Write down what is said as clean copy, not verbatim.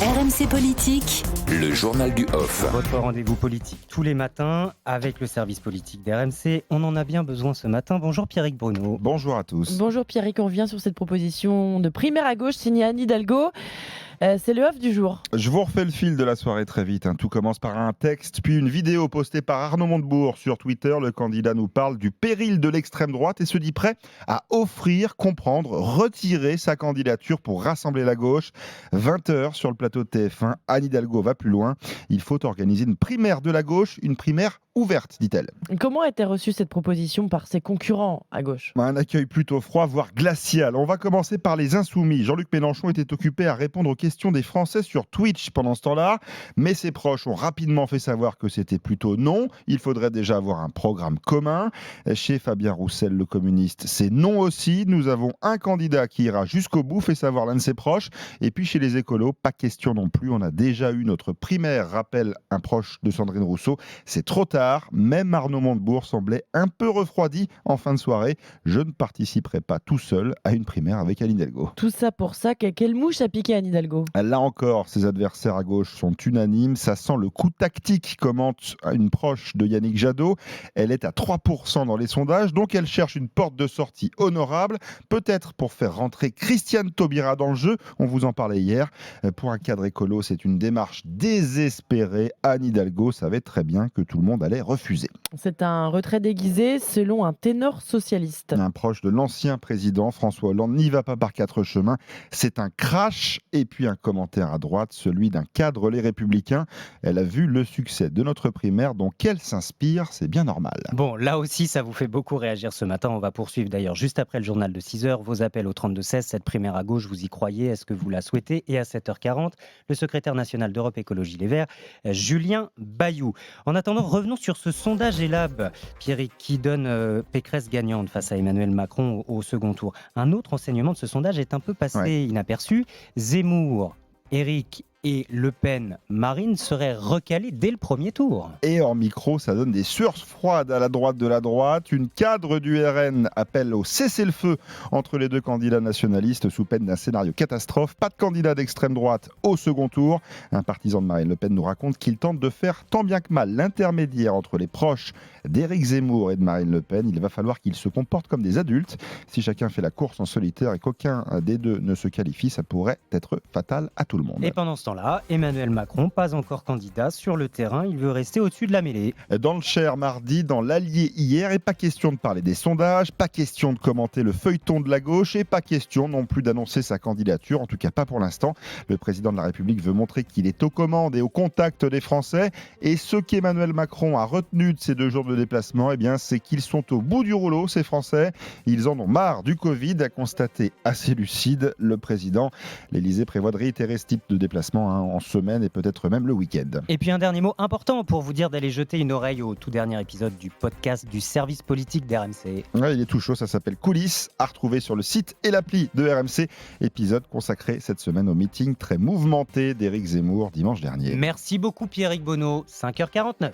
RMC Politique, le journal du off. Votre rendez-vous politique tous les matins avec le service politique d'RMC. On en a bien besoin ce matin. Bonjour Pierrick Bruno. Bonjour à tous. Bonjour Pierrick, on revient sur cette proposition de primaire à gauche signée Anne Hidalgo. C'est le off du jour. Je vous refais le fil de la soirée très vite. Tout commence par un texte, puis une vidéo postée par Arnaud Montebourg sur Twitter. Le candidat nous parle du péril de l'extrême droite et se dit prêt à offrir, comprendre, retirer sa candidature pour rassembler la gauche. 20h sur le plateau de TF1, Anne Hidalgo va plus loin. Il faut organiser une primaire de la gauche, une primaire ouverte, dit-elle. Comment a été reçue cette proposition par ses concurrents à gauche ? Un accueil plutôt froid, voire glacial. On va commencer par les Insoumis. Jean-Luc Mélenchon était occupé à répondre aux questions des Français sur Twitch pendant ce temps-là, mais ses proches ont rapidement fait savoir que c'était plutôt non. Il faudrait déjà avoir un programme commun. Chez Fabien Roussel, le communiste, c'est non aussi. Nous avons un candidat qui ira jusqu'au bout, fait savoir l'un de ses proches. Et puis chez les écolos, pas question non plus. On a déjà eu notre primaire, rappelle un proche de Sandrine Rousseau. C'est trop tard. Même Arnaud Montebourg semblait un peu refroidi en fin de soirée. Je ne participerai pas tout seul à une primaire avec Anne Hidalgo. Tout ça pour ça, quelle mouche a piqué Anne Hidalgo ? Là encore, ses adversaires à gauche sont unanimes. Ça sent le coup tactique, commente une proche de Yannick Jadot. Elle est à 3% dans les sondages, donc elle cherche une porte de sortie honorable, peut-être pour faire rentrer Christiane Taubira dans le jeu. On vous en parlait hier. Pour un cadre écolo, c'est une démarche désespérée. Anne Hidalgo savait très bien que tout le monde allait refuser. C'est un retrait déguisé selon un ténor socialiste. Un proche de l'ancien président François Hollande n'y va pas par quatre chemins. C'est un crash. Et puis un commentaire à droite, celui d'un cadre Les Républicains. Elle a vu le succès de notre primaire dont elle s'inspire, c'est bien normal. Bon, là aussi, ça vous fait beaucoup réagir ce matin. On va poursuivre d'ailleurs juste après le journal de 6h. Vos appels au 32-16, cette primaire à gauche, vous y croyez ? Est-ce que vous la souhaitez ? Et à 7h40, le secrétaire national d'Europe Écologie Les Verts, Julien Bayou. En attendant, revenons sur ce sondage Elab, Pierrick, qui donne Pécresse gagnante face à Emmanuel Macron au second tour. Un autre enseignement de ce sondage est un peu passé inaperçu. Zemmour, Éric et Le Pen, Marine seraient recalés dès le premier tour. Et hors micro, ça donne des sueurs froides à la droite de la droite. Une cadre du RN appelle au cessez-le-feu entre les deux candidats nationalistes sous peine d'un scénario catastrophe. Pas de candidat d'extrême droite au second tour. Un partisan de Marine Le Pen nous raconte qu'il tente de faire tant bien que mal l'intermédiaire entre les proches d'Éric Zemmour et de Marine Le Pen. Il va falloir qu'ils se comportent comme des adultes. Si chacun fait la course en solitaire et qu'aucun des deux ne se qualifie, ça pourrait être fatal à tout le monde. Et pendant ce temps-là, Emmanuel Macron, pas encore candidat sur le terrain, il veut rester au-dessus de la mêlée. Dans le Cher mardi, dans l'Allier hier, et pas question de parler des sondages, pas question de commenter le feuilleton de la gauche, et pas question non plus d'annoncer sa candidature, en tout cas pas pour l'instant. Le président de la République veut montrer qu'il est aux commandes et au contact des Français, et ce qu'Emmanuel Macron a retenu de ces 2 jours de déplacement, eh bien, c'est qu'ils sont au bout du rouleau, ces Français. Ils en ont marre du Covid, a constaté assez lucide le président. L'Élysée prévoit de réitérer ce type de déplacement en semaine et peut-être même le week-end. Et puis un dernier mot important pour vous dire d'aller jeter une oreille au tout dernier épisode du podcast du service politique d'RMC. Ouais, il est tout chaud, ça s'appelle Coulisses, à retrouver sur le site et l'appli de RMC. Épisode consacré cette semaine au meeting très mouvementé d'Éric Zemmour dimanche dernier. Merci beaucoup Pierrick Bonneau, 5h49.